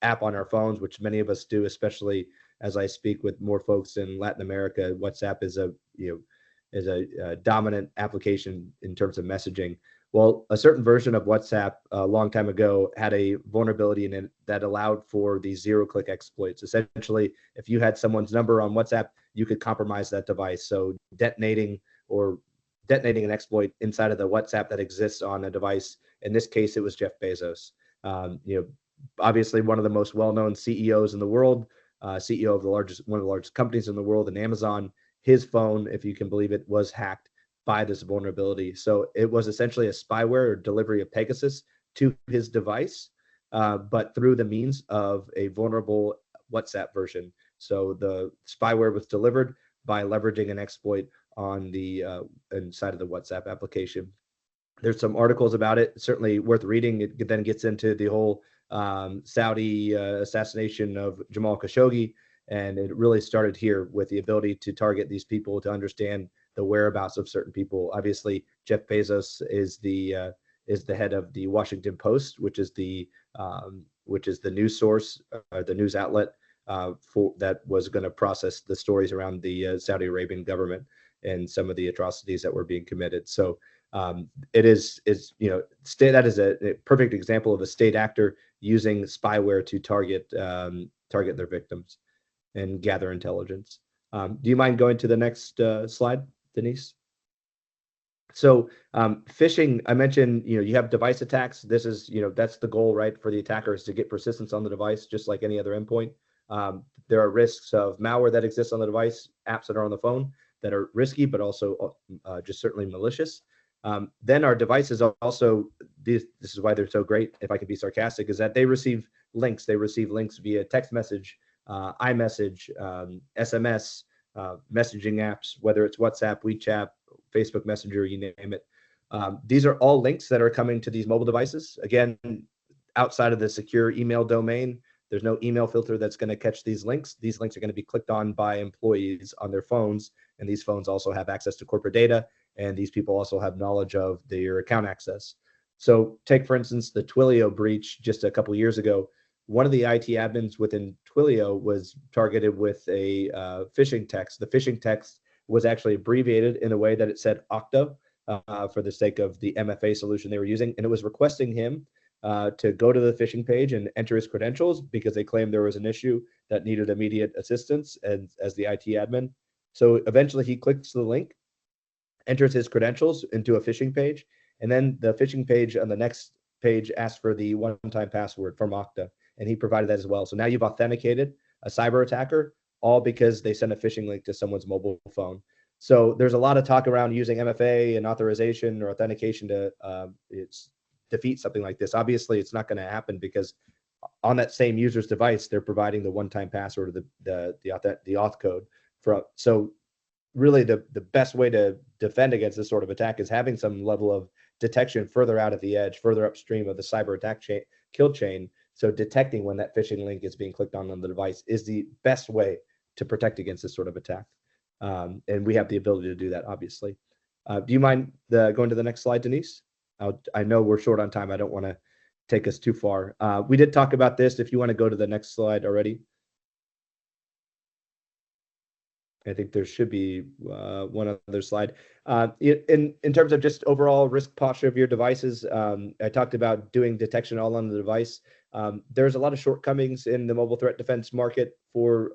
app on our phones, which many of us do, especially as I speak with more folks in Latin America, WhatsApp is a dominant application in terms of messaging. Well, a certain version of WhatsApp a long time ago had a vulnerability in it that allowed for these zero-click exploits. Essentially, if you had someone's number on WhatsApp, you could compromise that device. So detonating an exploit inside of the WhatsApp that exists on a device. In this case, it was Jeff Bezos. Obviously one of the most well-known CEOs in the world, CEO of one of the largest companies in the world, and Amazon. His phone, if you can believe it, was hacked by this vulnerability. So it was essentially a spyware or delivery of Pegasus to his device, but through the means of a vulnerable WhatsApp version. So the spyware was delivered by leveraging an exploit on the inside of the WhatsApp application. There's some articles about it, certainly worth reading. It then gets into the whole Saudi assassination of Jamal Khashoggi, and it really started here with the ability to target these people, to understand the whereabouts of certain people. Obviously, Jeff Bezos is the head of the Washington Post, which is the news source, the news outlet for that was going to process the stories around the Saudi Arabian government and some of the atrocities that were being committed. So that is a perfect example of a state actor using spyware to target their victims and gather intelligence. Do you mind going to the next slide, Denise? So phishing, I mentioned, you have device attacks. This is, that's the goal, right, for the attacker, is to get persistence on the device, just like any other endpoint. There are risks of malware that exists on the device, apps that are on the phone that are risky, but also just certainly malicious. Then our devices also, this is why they're so great, if I can be sarcastic, is that they receive links. They receive links via text message, iMessage, SMS, messaging apps, whether it's WhatsApp, WeChat, Facebook Messenger, you name it. These are all links that are coming to these mobile devices. Again, outside of the secure email domain, there's no email filter that's going to catch these links. These links are going to be clicked on by employees on their phones, and these phones also have access to corporate data, and these people also have knowledge of their account access. So take, for instance, the Twilio breach just a couple years ago. One of the IT admins within Twilio was targeted with a phishing text. The phishing text was actually abbreviated in a way that it said Okta for the sake of the MFA solution they were using, and it was requesting him to go to the phishing page and enter his credentials because they claimed there was an issue that needed immediate assistance as the IT admin. So eventually he clicks the link, enters his credentials into a phishing page, and then the phishing page on the next page asks for the one-time password from Okta, and he provided that as well. So now you've authenticated a cyber attacker, all because they sent a phishing link to someone's mobile phone. So there's a lot of talk around using MFA and authorization or authentication to defeat something like this. Obviously, it's not going to happen because on that same user's device, they're providing the one-time password or the auth code. So really the best way to defend against this sort of attack is having some level of detection further out at the edge, further upstream of the cyber attack kill chain. So detecting when that phishing link is being clicked on the device is the best way to protect against this sort of attack. And we have the ability to do that, obviously. Do you mind going to the next slide, Denise? I know we're short on time. I don't want to take us too far. We did talk about this. If you want to go to the next slide already. I think there should be one other slide. In terms of just overall risk posture of your devices, I talked about doing detection all on the device. There's a lot of shortcomings in the mobile threat defense market for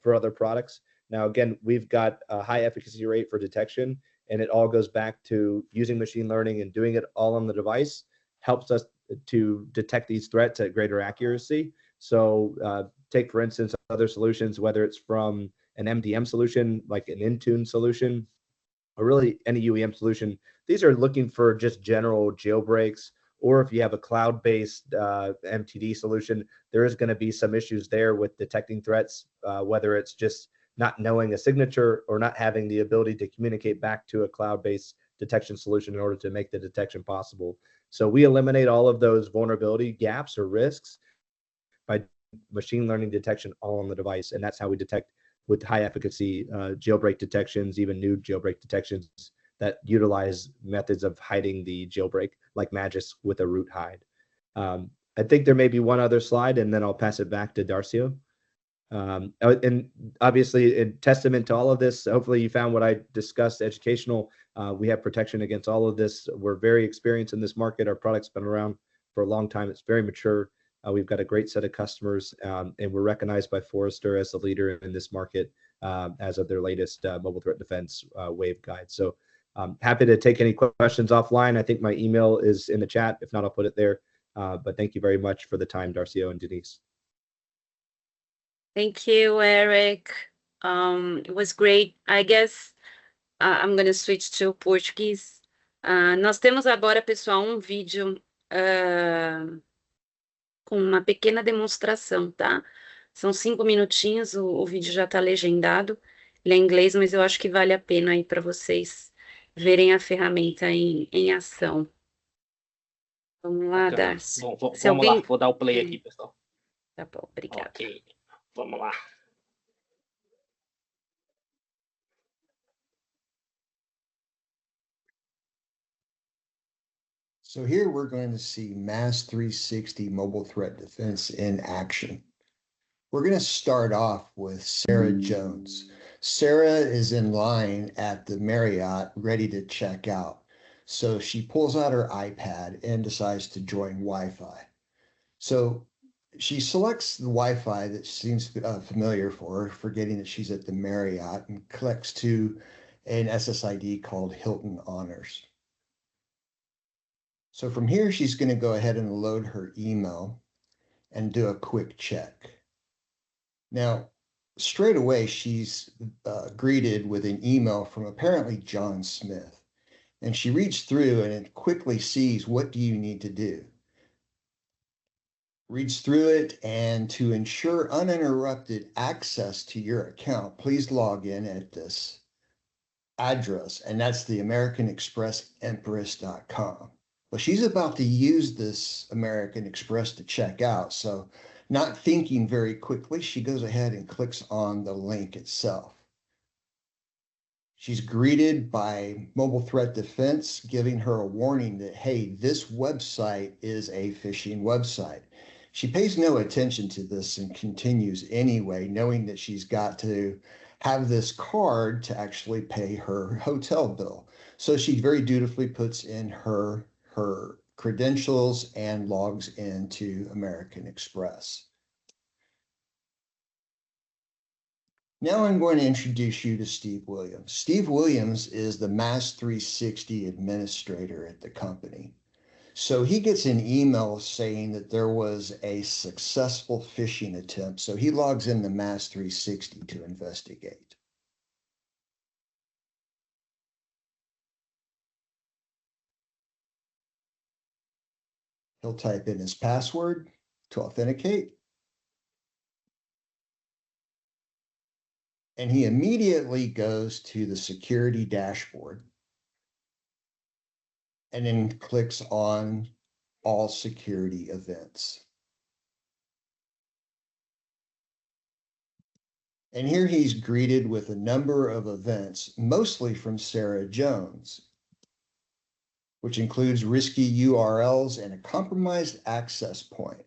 other products. Now, again, we've got a high efficacy rate for detection, and it all goes back to using machine learning and doing it all on the device helps us to detect these threats at greater accuracy. So take, for instance, other solutions, whether it's from an MDM solution, like an Intune solution, or really any UEM solution. These are looking for just general jailbreaks, or if you have a cloud-based MTD solution, there is going to be some issues there with detecting threats, whether it's just not knowing a signature or not having the ability to communicate back to a cloud-based detection solution in order to make the detection possible. So we eliminate all of those vulnerability gaps or risks by machine learning detection all on the device. And that's how we detect with high efficacy jailbreak detections, even new jailbreak detections that utilize methods of hiding the jailbreak, like Magis with a root hide. I think there may be one other slide, and then I'll pass it back to Darcio. And obviously, in testament to all of this, hopefully you found what I discussed educational. We have protection against all of this. We're very experienced in this market. Our product's been around for a long time. It's very mature. We've got a great set of customers, and we're recognized by Forrester as the leader in this market as of their latest mobile threat defense wave guide. So happy to take any questions offline. I think my email is in the chat. If not, I'll put it there. But thank you very much for the time, Darcio and Denise. Thank you, Eric. It was great. I guess I'm going to switch to Portuguese. Nós temos agora, pessoal, vídeo com uma pequena demonstração, tá? São 5 minutinhos, o vídeo já está legendado. Ele é em inglês, mas eu acho que vale a pena aí para vocês verem a ferramenta em ação. Vamos lá, Darcy. Bom, vamos lá, vou dar o play aqui, pessoal. Tá bom, obrigada. Ok, vamos lá. So here we're going to see MAS 360 mobile threat defense in action. We're going to start off with Sarah Jones. Sarah is in line at the Marriott ready to check out. So she pulls out her iPad and decides to join Wi-Fi. So she selects the Wi-Fi that seems familiar for her, forgetting that she's at the Marriott, and clicks to an SSID called Hilton Honors. So from here, she's going to go ahead and load her email and do a quick check. Now, straight away, she's greeted with an email from apparently John Smith. And she reads through and it quickly sees, what do you need to do? Reads through it, and to ensure uninterrupted access to your account, please log in at this address, and that's the AmericanExpressEmpress.com. Well, she's about to use this American Express to check out, so not thinking very quickly, she goes ahead and clicks on the link itself. She's greeted by Mobile Threat Defense, giving her a warning that, hey, this website is a phishing website. She pays no attention to this and continues anyway, knowing that she's got to have this card to actually pay her hotel bill. So she very dutifully puts in her credentials and logs into American Express. Now I'm going to introduce you to Steve Williams. Steve Williams is the MAS 360 administrator at the company. So he gets an email saying that there was a successful phishing attempt. So he logs into MAS 360 to investigate. He'll type in his password to authenticate. And he immediately goes to the security dashboard and then clicks on all security events. And here he's greeted with a number of events, mostly from Sarah Jones, which includes risky URLs and a compromised access point.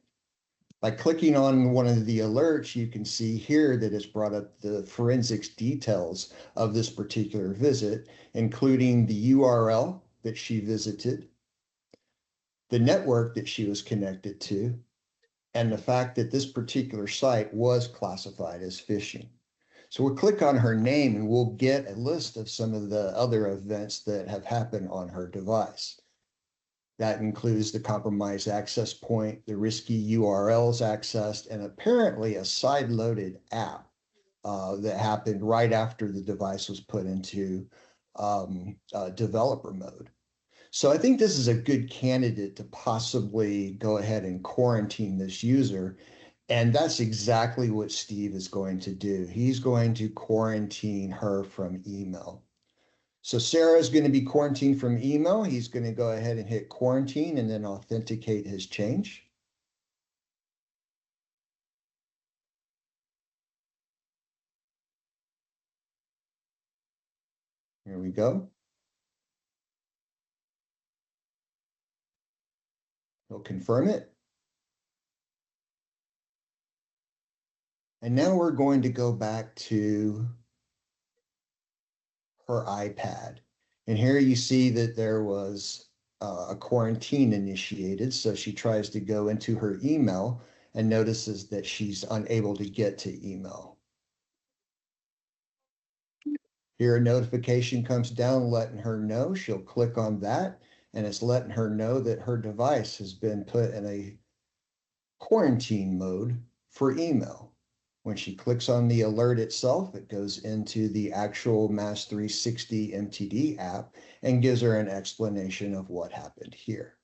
By clicking on one of the alerts, you can see here that it's brought up the forensics details of this particular visit, including the URL that she visited, the network that she was connected to, and the fact that this particular site was classified as phishing. So we'll click on her name and we'll get a list of some of the other events that have happened on her device. That includes the compromised access point, the risky URLs accessed, and apparently a side-loaded app that happened right after the device was put into developer mode. So I think this is a good candidate to possibly go ahead and quarantine this user. And that's exactly what Steve is going to do. He's going to quarantine her from email. So Sarah is going to be quarantined from email. He's going to go ahead and hit quarantine and then authenticate his change. Here we go. He'll confirm it. And now we're going to go back to her iPad. And here you see that there was a quarantine initiated. So she tries to go into her email and notices that she's unable to get to email. Here a notification comes down letting her know. She'll click on that and it's letting her know that her device has been put in a quarantine mode for email. When she clicks on the alert itself, it goes into the actual MAS 360 MTD app and gives her an explanation of what happened here.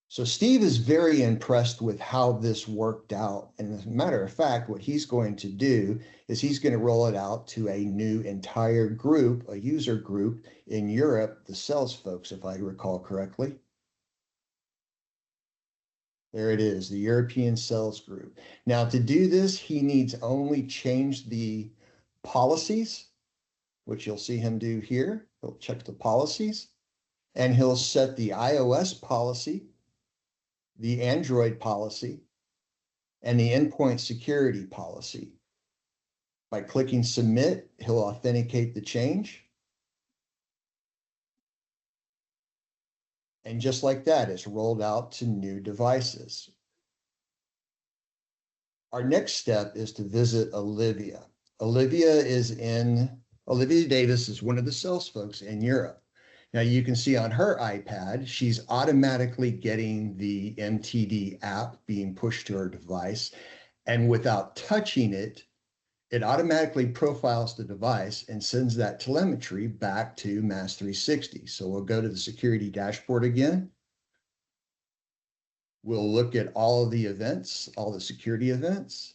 So Steve is very impressed with how this worked out. And as a matter of fact, what he's going to do is he's going to roll it out to a new entire group, a user group in Europe, the sales folks, if I recall correctly. There it is, the European sales group. Now to do this, he needs only change the policies, which you'll see him do here. He'll check the policies and he'll set the iOS policy, the Android policy, and the endpoint security policy. By clicking submit, he'll authenticate the change. And just like that, it's rolled out to new devices. Our next step is to visit Olivia. Olivia Davis is one of the sales folks in Europe. Now you can see on her iPad, she's automatically getting the MTD app being pushed to her device. And without touching it, it automatically profiles the device and sends that telemetry back to MAS 360. So we'll go to the security dashboard again. We'll look at all of the events, all the security events.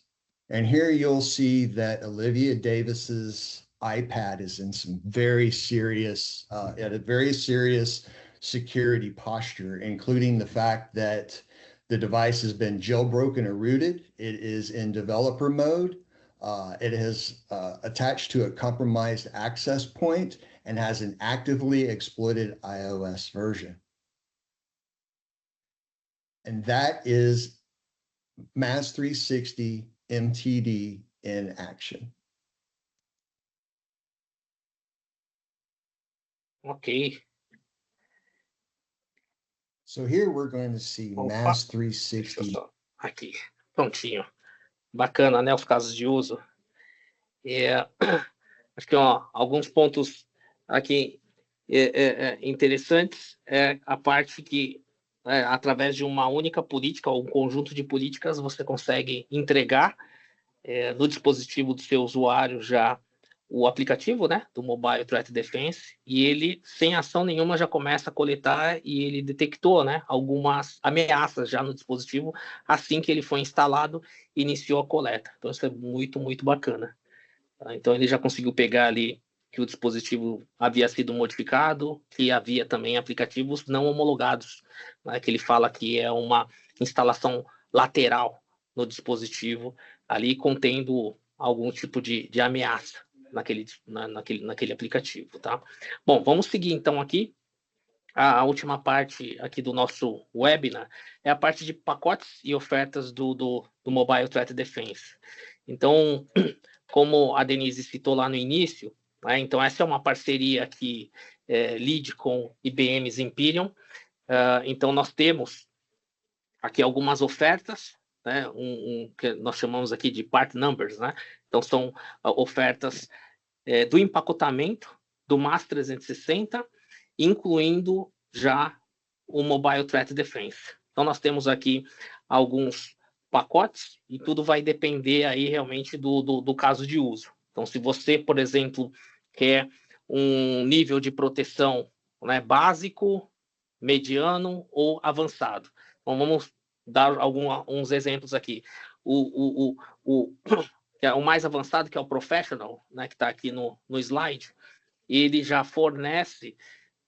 And here you'll see that Olivia Davis's iPad is in some very serious, at a very serious security posture, including the fact that the device has been jailbroken or rooted. It is in developer mode. It has attached to a compromised access point and has an actively exploited iOS version. And that is MAS 360 MTD in action. Ok. So here we're going to see MAS 360. Aqui, prontinho. Bacana, né? Os casos de uso. Acho que alguns pontos aqui interessantes é a parte que, através de uma única política ou um conjunto de políticas, você consegue entregar no dispositivo do seu usuário já o aplicativo, né, do Mobile Threat Defense, e ele, sem ação nenhuma, já começa a coletar e ele detectou, né, algumas ameaças já no dispositivo assim que ele foi instalado e iniciou a coleta. Então, isso é muito, muito bacana. Então, ele já conseguiu pegar ali que o dispositivo havia sido modificado, que havia também aplicativos não homologados, né, que ele fala que é uma instalação lateral no dispositivo, ali contendo algum tipo de ameaça naquele aplicativo, tá? Bom, vamos seguir então aqui. a última parte aqui do nosso webinar é a parte de pacotes e ofertas do Mobile Threat Defense. Então, como a Denise citou lá no início, né, então essa é uma parceria que lead com IBM Zimperium. Então, nós temos aqui algumas ofertas, né, que nós chamamos aqui de part numbers, né? Então, são ofertas do empacotamento do MAS 360, incluindo já o Mobile Threat Defense. Então, nós temos aqui alguns pacotes e tudo vai depender aí realmente do caso de uso. Então, se você, por exemplo, quer um nível de proteção, né, básico, mediano ou avançado. Então, vamos dar alguns exemplos aqui. Que é o mais avançado, que é o Professional, né, que está aqui no slide, ele já fornece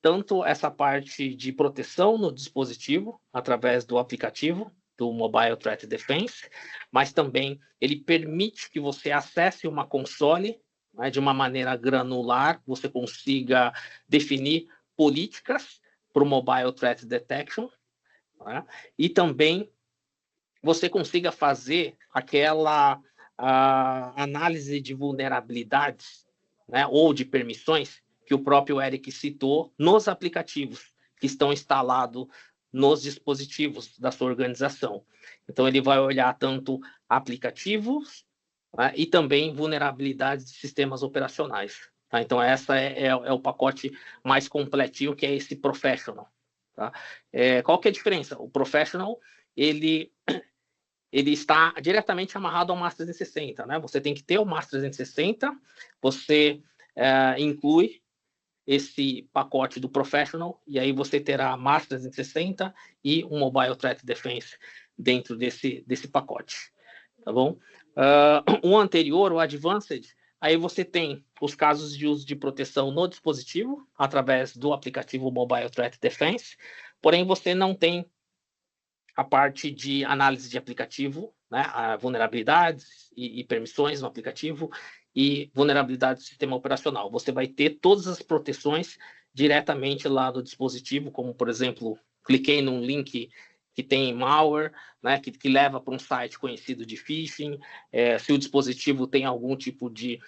tanto essa parte de proteção no dispositivo, através do aplicativo do Mobile Threat Defense, mas também ele permite que você acesse uma console, né, de uma maneira granular, você consiga definir políticas para o Mobile Threat Detection, né, e também você consiga fazer aquela análise de vulnerabilidades, né, ou de permissões que o próprio Eric citou nos aplicativos que estão instalados nos dispositivos da sua organização. Então, ele vai olhar tanto aplicativos, né, e também vulnerabilidades de sistemas operacionais. Tá? Então, essa é o pacote mais completinho, que é esse Professional. Tá? Qual que é a diferença? O Professional, ele está diretamente amarrado ao MAS 360, né? Você tem que ter o MAS 360, você inclui esse pacote do Professional, e aí você terá MAS 360 e um Mobile Threat Defense dentro desse pacote, tá bom? O anterior, o Advanced, aí você tem os casos de uso de proteção no dispositivo, através do aplicativo Mobile Threat Defense, porém você não tem a parte de análise de aplicativo, né, vulnerabilidades e permissões no aplicativo e vulnerabilidade do sistema operacional. Você vai ter todas as proteções diretamente lá do dispositivo, como, por exemplo, cliquei num link que tem malware, né, que leva para um site conhecido de phishing, se o dispositivo tem algum tipo de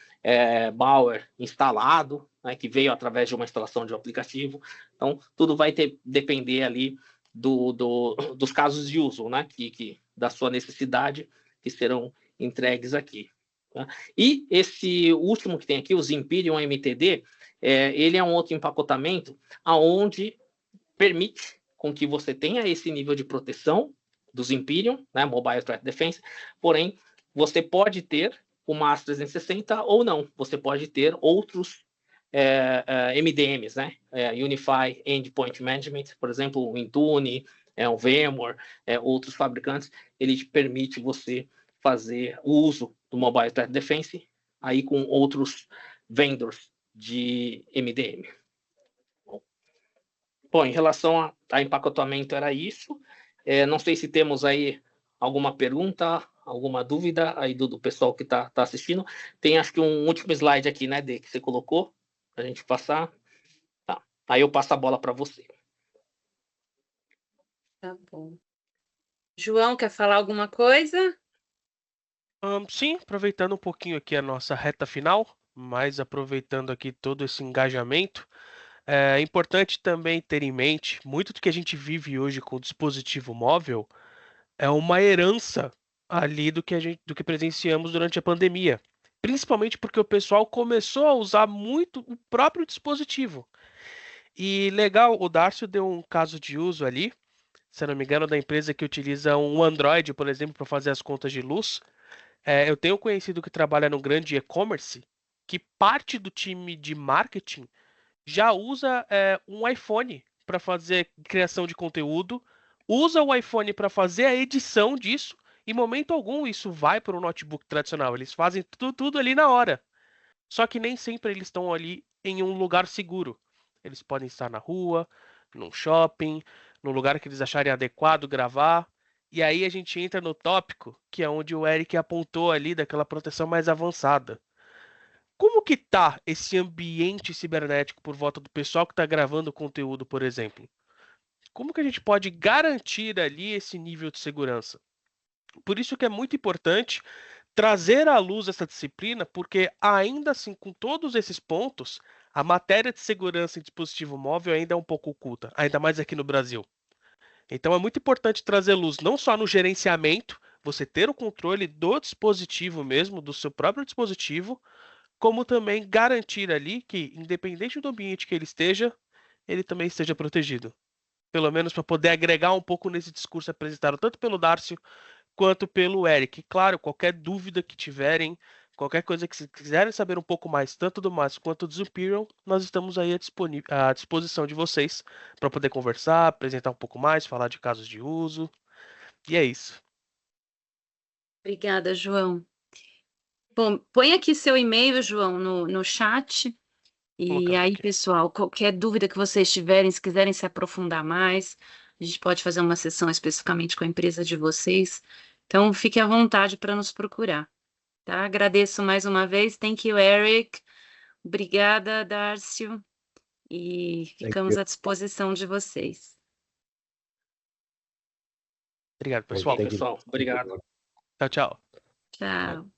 malware instalado, né, que veio através de uma instalação de um aplicativo. Então, tudo vai depender ali dos casos de uso, né, da sua necessidade, que serão entregues aqui. Tá? E esse último que tem aqui, o Zimperium MTD, ele é um outro empacotamento aonde permite com que você tenha esse nível de proteção do Zimperium, né, Mobile Threat Defense, porém, você pode ter o MAS 360 ou não, você pode ter outros MDMs, né? Unify Endpoint Management, por exemplo, o Intune, o VMware, outros fabricantes, ele permite você fazer o uso do Mobile Threat Defense aí com outros vendors de MDM. Bom, em relação a empacotamento era isso. Não sei se temos aí alguma pergunta, alguma dúvida aí do pessoal que está assistindo. Tem acho que um último slide aqui, né, que você colocou, para a gente passar. Tá. Aí eu passo a bola para você. Tá bom. João, quer falar alguma coisa? Sim, aproveitando um pouquinho aqui a nossa reta final, mas aproveitando aqui todo esse engajamento, é importante também ter em mente, muito do que a gente vive hoje com o dispositivo móvel é uma herança ali do que presenciamos durante a pandemia. Principalmente porque o pessoal começou a usar muito o próprio dispositivo. E legal, o Darcio deu um caso de uso ali, se eu não me engano, da empresa que utiliza um Android, por exemplo, para fazer as contas de luz. Eu tenho conhecido que trabalha no grande e-commerce, que parte do time de marketing já usa um iPhone para fazer criação de conteúdo, usa o iPhone para fazer a edição disso, em momento algum isso vai para um notebook tradicional. Eles fazem tudo ali na hora. Só que nem sempre eles estão ali em um lugar seguro. Eles podem estar na rua, num shopping, num lugar que eles acharem adequado gravar. E aí a gente entra no tópico, que é onde o Eric apontou ali daquela proteção mais avançada. Como que tá esse ambiente cibernético por volta do pessoal que está gravando conteúdo, por exemplo? Como que a gente pode garantir ali esse nível de segurança? Por isso que é muito importante trazer à luz essa disciplina, porque ainda assim, com todos esses pontos, a matéria de segurança em dispositivo móvel ainda é um pouco oculta, ainda mais aqui no Brasil. Então é muito importante trazer luz não só no gerenciamento, você ter o controle do dispositivo mesmo, do seu próprio dispositivo, como também garantir ali que, independente do ambiente que ele também esteja protegido. Pelo menos para poder agregar um pouco nesse discurso apresentado tanto pelo Darcio quanto pelo Eric. Claro, qualquer dúvida que tiverem, qualquer coisa que quiserem saber um pouco mais, tanto do Márcio quanto do Imperial, nós estamos aí à disposição de vocês para poder conversar, apresentar um pouco mais, falar de casos de uso. E é isso. Obrigada, João. Bom, põe aqui seu e-mail, João, no chat. E aí, pessoal, qualquer dúvida que vocês tiverem, se quiserem se aprofundar mais, a gente pode fazer uma sessão especificamente com a empresa de vocês. Então, fique à vontade para nos procurar, tá? Agradeço mais uma vez. Thank you, Eric. Obrigada, Darcio. E ficamos à disposição de vocês. Obrigado, pessoal. Pessoal, obrigado. Tchau, tchau. Tchau.